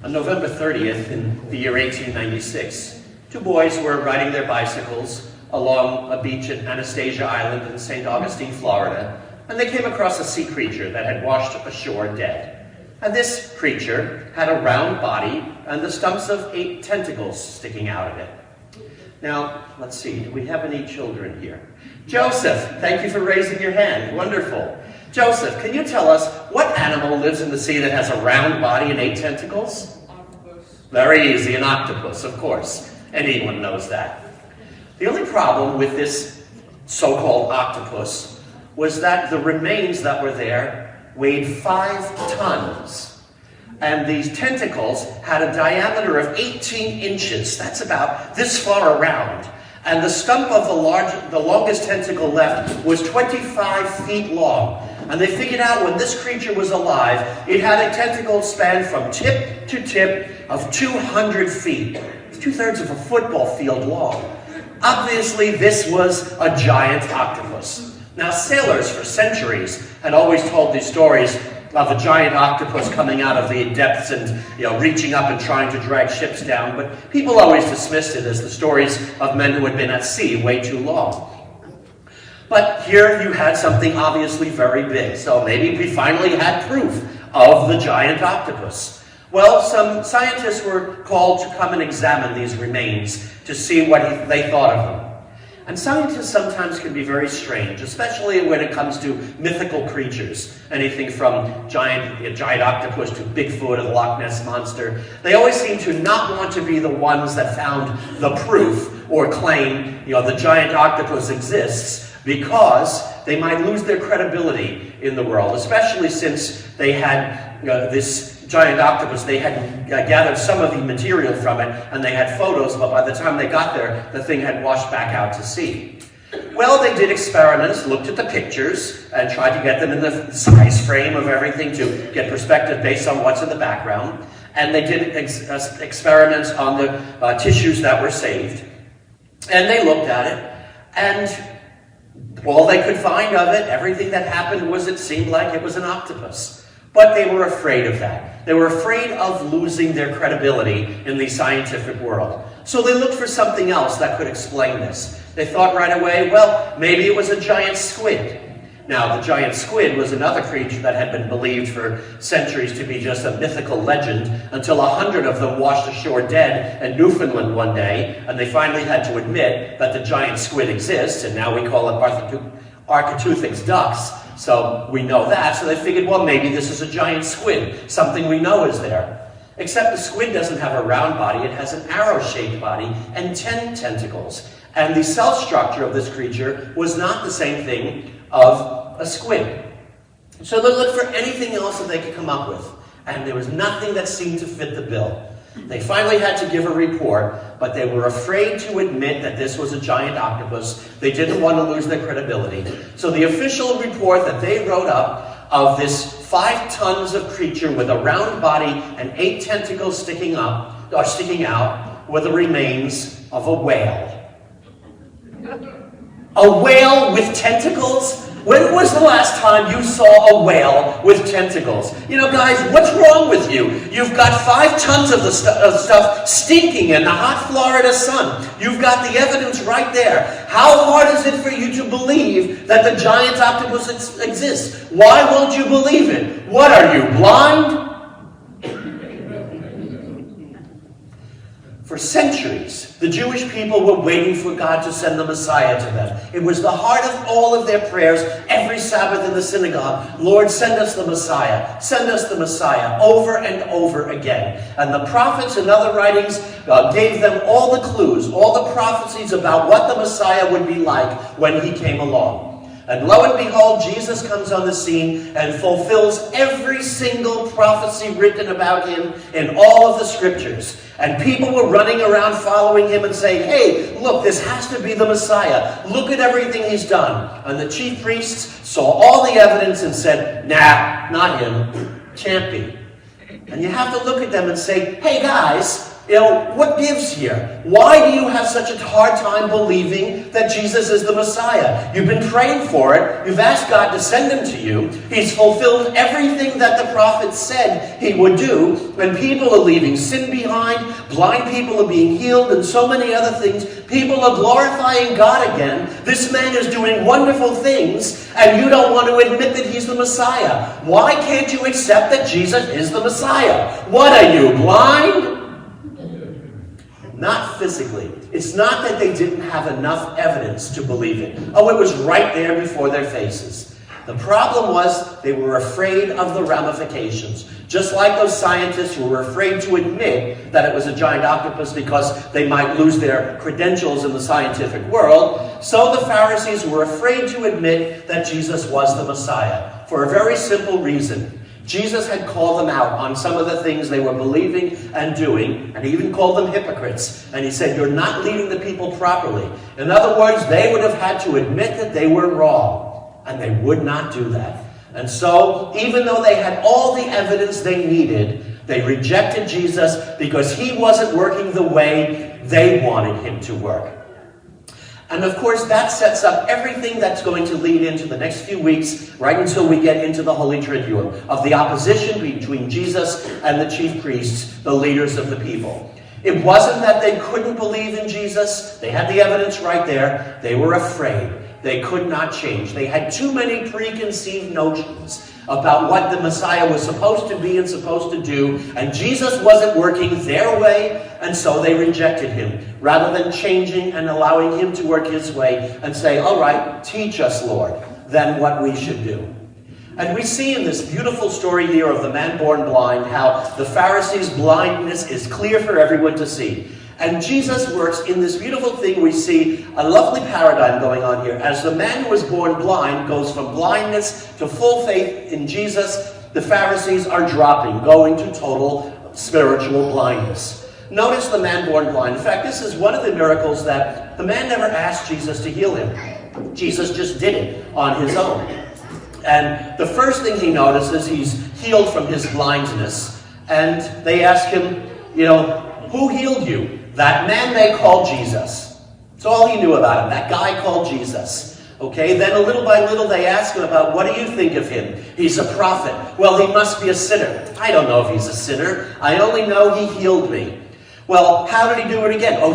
On November 30th in the year 1896, two boys were riding their bicycles along a beach at Anastasia Island in St. Augustine, Florida, and they came across a sea creature that had washed ashore dead. And this creature had a round body and the stumps of 8 tentacles sticking out of it. Now, let's see, do we have any children here? Joseph, thank you for raising your hand. Wonderful. Joseph, can you tell us what animal lives in the sea that has a round body and 8 tentacles? Octopus. Very easy, an octopus, of course. Anyone knows that. The only problem with this so-called octopus was that the remains that were there weighed 5 tons. And these tentacles had a diameter of 18 inches. That's about this far around. And the stump of the longest tentacle left was 25 feet long. And they figured out when this creature was alive, it had a tentacle span from tip to tip of 200 feet. It's 2/3 of a football field long. Obviously, this was a giant octopus. Now, sailors for centuries had always told these stories of a giant octopus coming out of the depths and reaching up and trying to drag ships down, but people always dismissed it as the stories of men who had been at sea way too long. But here you had something obviously very big, so maybe we finally had proof of the giant octopus. Well, some scientists were called to come and examine these remains to see what they thought of them. And scientists sometimes can be very strange, especially when it comes to mythical creatures. Anything from giant octopus to Bigfoot or the Loch Ness Monster. They always seem to not want to be the ones that found the proof or claim, the giant octopus exists, because they might lose their credibility in the world, especially since they had this giant octopus. They had gathered some of the material from it, and they had photos, but by the time they got there, the thing had washed back out to sea. Well, they did experiments, looked at the pictures, and tried to get them in the size frame of everything to get perspective based on what's in the background. And they did experiments on the tissues that were saved. And they looked at it, and all they could find of it, everything that happened was it seemed like it was an octopus. But they were afraid of that. They were afraid of losing their credibility in the scientific world. So they looked for something else that could explain this. They thought right away, well, maybe it was a giant squid. Now, the giant squid was another creature that had been believed for centuries to be just a mythical legend until 100 of them washed ashore dead in Newfoundland one day, and they finally had to admit that the giant squid exists, and now we call it Architeuthix ducks. So we know that, so they figured, well, maybe this is a giant squid, something we know is there. Except the squid doesn't have a round body, it has an arrow-shaped body and 10 tentacles. And the cell structure of this creature was not the same thing of a squid. So they looked for anything else that they could come up with, and there was nothing that seemed to fit the bill. They finally had to give a report, but they were afraid to admit that this was a giant octopus. They didn't want to lose their credibility. So the official report that they wrote up of this 5 tons of creature with a round body and 8 tentacles sticking out were the remains of a whale. A whale with tentacles? When was the last time you saw a whale with tentacles? Guys, what's wrong with you? You've got 5 tons of the stuff stinking in the hot Florida sun. You've got the evidence right there. How hard is it for you to believe that the giant octopus exists? Why won't you believe it? What are you, blind? For centuries, the Jewish people were waiting for God to send the Messiah to them. It was the heart of all of their prayers every Sabbath in the synagogue. Lord, send us the Messiah. Send us the Messiah, over and over again. And the prophets and other writings gave them all the clues, all the prophecies about what the Messiah would be like when he came along. And lo and behold, Jesus comes on the scene and fulfills every single prophecy written about him in all of the scriptures. And people were running around following him and saying, hey, look, this has to be the Messiah. Look at everything he's done. And the chief priests saw all the evidence and said, nah, not him. Can't be. And you have to look at them and say, hey guys, what gives here? Why do you have such a hard time believing that Jesus is the Messiah? You've been praying for it. You've asked God to send him to you. He's fulfilled everything that the prophets said he would do. And people are leaving sin behind. Blind people are being healed and so many other things. People are glorifying God again. This man is doing wonderful things, and you don't want to admit that he's the Messiah. Why can't you accept that Jesus is the Messiah? What are you, blind? Not physically. It's not that they didn't have enough evidence to believe it. Oh, it was right there before their faces. The problem was they were afraid of the ramifications. Just like those scientists who were afraid to admit that it was a giant octopus because they might lose their credentials in the scientific world, so the Pharisees were afraid to admit that Jesus was the Messiah for a very simple reason. Jesus had called them out on some of the things they were believing and doing, and he even called them hypocrites. And he said, you're not leading the people properly. In other words, they would have had to admit that they were wrong, and they would not do that. And so, even though they had all the evidence they needed, they rejected Jesus because he wasn't working the way they wanted him to work. And of course, that sets up everything that's going to lead into the next few weeks, right until we get into the Holy Triduum, of the opposition between Jesus and the chief priests, the leaders of the people. It wasn't that they couldn't believe in Jesus. They had the evidence right there. They were afraid. They could not change. They had too many preconceived notions about what the Messiah was supposed to be and supposed to do, and Jesus wasn't working their way, and so they rejected him, rather than changing and allowing him to work his way and say, all right, teach us, Lord, then what we should do. And we see in this beautiful story here of the man born blind how the Pharisees' blindness is clear for everyone to see. And Jesus works in this beautiful thing. We see a lovely paradigm going on here. As the man who was born blind goes from blindness to full faith in Jesus, the Pharisees are dropping, going to total spiritual blindness. Notice the man born blind. In fact, this is one of the miracles that the man never asked Jesus to heal him. Jesus just did it on his own. And the first thing he notices, he's healed from his blindness. And they ask him, who healed you? That man they call Jesus. That's all he knew about him, that guy called Jesus. Okay, then little by little they ask him about, what do you think of him? He's a prophet. Well, he must be a sinner. I don't know if he's a sinner. I only know he healed me. Well, how did he do it again? Oh,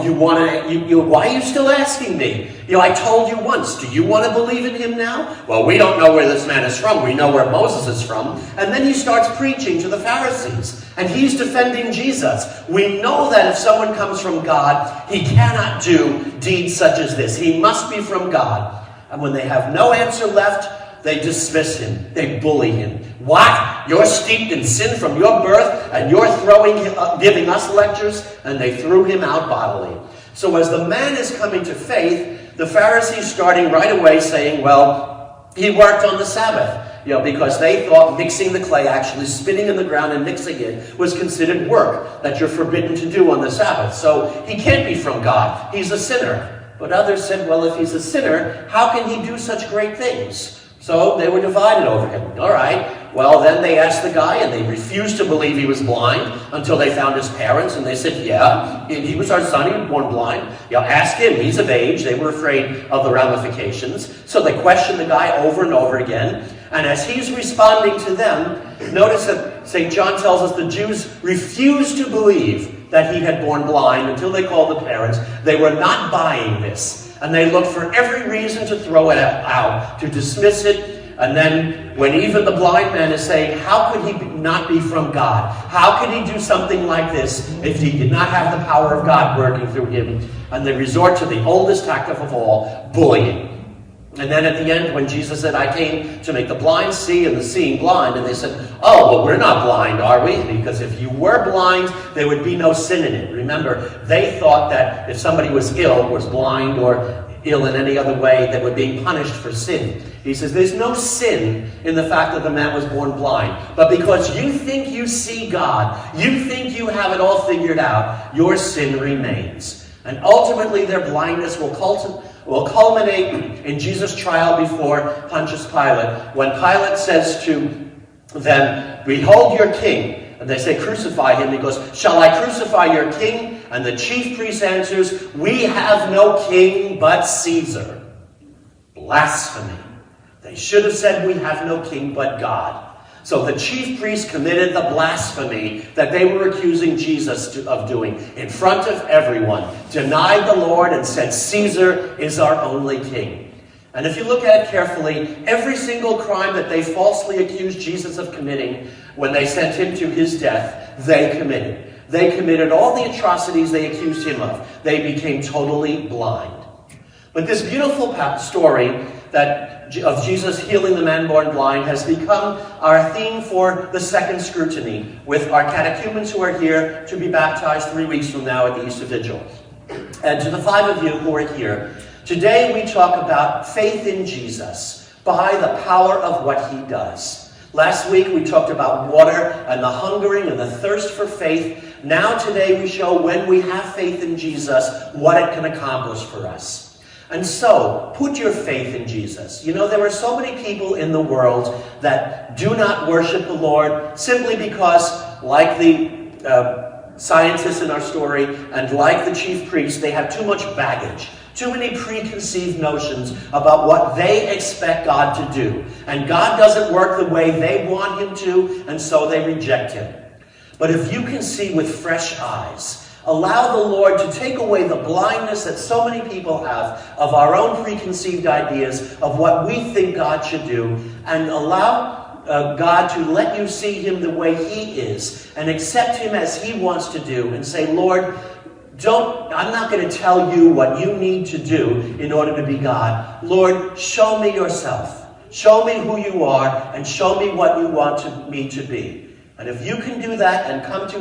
why are you still asking me? I told you once. Do you want to believe in him now? Well, we don't know where this man is from. We know where Moses is from. And then he starts preaching to the Pharisees. And he's defending Jesus. We know that if someone comes from God, he cannot do deeds such as this. He must be from God. And when they have no answer left, they dismiss him. They bully him. What? You're steeped in sin from your birth, and you're giving us lectures? And they threw him out bodily. So as the man is coming to faith, the Pharisees starting right away saying, well, he worked on the Sabbath. Because they thought mixing the clay, actually spitting in the ground and mixing it, was considered work that you're forbidden to do on the Sabbath. So he can't be from God. He's a sinner. But others said, well, if he's a sinner, how can he do such great things? So they were divided over him. All right. Well, then they asked the guy, and they refused to believe he was blind until they found his parents, and they said, yeah, he was our son, he was born blind. Ask him, he's of age. They were afraid of the ramifications. So they questioned the guy over and over again. And as he's responding to them, notice that St. John tells us the Jews refused to believe that he had born blind until they called the parents. They were not buying this. And they looked for every reason to throw it out, to dismiss it. And then when even the blind man is saying, how could he not be from God? How could he do something like this if he did not have the power of God working through him? And they resort to the oldest tactic of all, bullying. And then at the end, when Jesus said, I came to make the blind see and the seeing blind, and they said, oh, well, we're not blind, are we? Because if you were blind, there would be no sin in it. Remember, they thought that if somebody was ill, was blind, or ill in any other way, that were being punished for sin. He says, there's no sin in the fact that the man was born blind. But because you think you see God, you think you have it all figured out, your sin remains. And ultimately, their blindness will culminate in Jesus' trial before Pontius Pilate, when Pilate says to them, behold your king. And they say, crucify him. He goes, shall I crucify your king? And the chief priest answers, we have no king but Caesar. Blasphemy. They should have said, we have no king but God. So the chief priest committed the blasphemy that they were accusing Jesus of doing in front of everyone, denied the Lord and said, Caesar is our only king. And if you look at it carefully, every single crime that they falsely accused Jesus of committing when they sent him to his death, they committed. They committed all the atrocities they accused him of. They became totally blind. But this beautiful story of Jesus healing the man born blind has become our theme for the second scrutiny with our catechumens who are here to be baptized 3 weeks from now at the Easter Vigil. And to the 5 of you who are here, today we talk about faith in Jesus by the power of what he does. Last week we talked about water and the hungering and the thirst for faith. Now today we show when we have faith in Jesus, what it can accomplish for us. And so, put your faith in Jesus. You know, there are so many people in the world that do not worship the Lord simply because, like the scientists in our story and like the chief priest, they have too much baggage, too many preconceived notions about what they expect God to do. And God doesn't work the way they want him to, and so they reject him. But if you can see with fresh eyes, allow the Lord to take away the blindness that so many people have of our own preconceived ideas of what we think God should do, and allow God to let you see him the way he is and accept him as he wants to do and say, Lord, I'm not going to tell you what you need to do in order to be God. Lord, show me yourself. Show me who you are and show me what you want me to be. And if you can do that and come to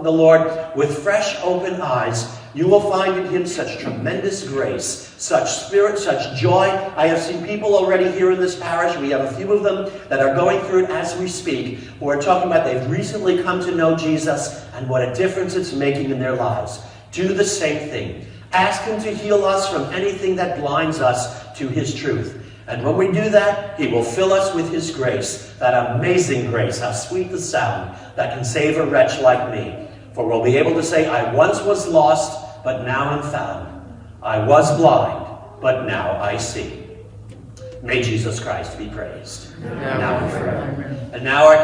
the Lord with fresh, open eyes, you will find in him such tremendous grace, such spirit, such joy. I have seen people already here in this parish. We have a few of them that are going through it as we speak, who are talking about they've recently come to know Jesus and what a difference it's making in their lives. Do the same thing. Ask him to heal us from anything that blinds us to his truth. And when we do that, he will fill us with his grace, that amazing grace, how sweet the sound that can save a wretch like me. For we'll be able to say, I once was lost, but now am found. I was blind, but now I see. May Jesus Christ be praised, now and forever. And now our